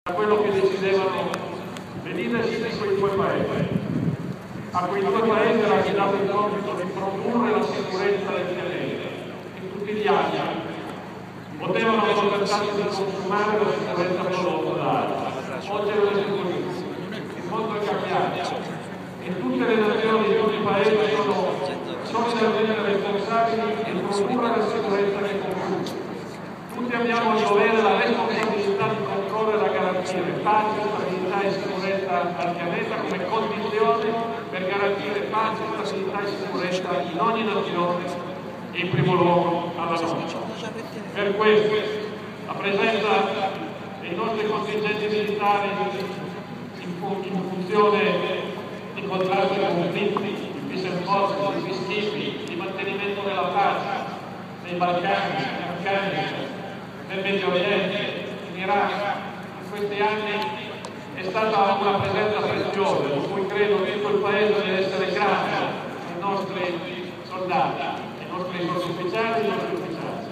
a quello che decidevano le leadership di quei due paesi. A quei due paesi era affidato il compito di produrre la sicurezza del pianeta e tutti gli altri potevano accontentarsi di consumare la sicurezza prodotta da altri. Oggi è così. Il mondo è cambiato e tutte le nazioni di tutti i paesi sono solidariamente responsabili di produrre la sicurezza che consumano. Tutti abbiamo il dovere e la responsabilità di concorrere a garantire pace, stabilità e sicurezza al pianeta come condizione per garantire pace, stabilità e sicurezza in ogni nazione e in primo luogo alla nostra. Per questo la presenza dei nostri contingenti militari in funzione di contrasto ai conflitti, di peace and forces, di peacekeeping, di mantenimento della pace nei Balcani, in Afghanistan, nel Medio Oriente, in Iraq, in questi anni è stata una presenza preziosa, per cui credo che tutto il Paese deve essere grato ai nostri soldati, ai nostri sottufficiali e ai nostri ufficiali.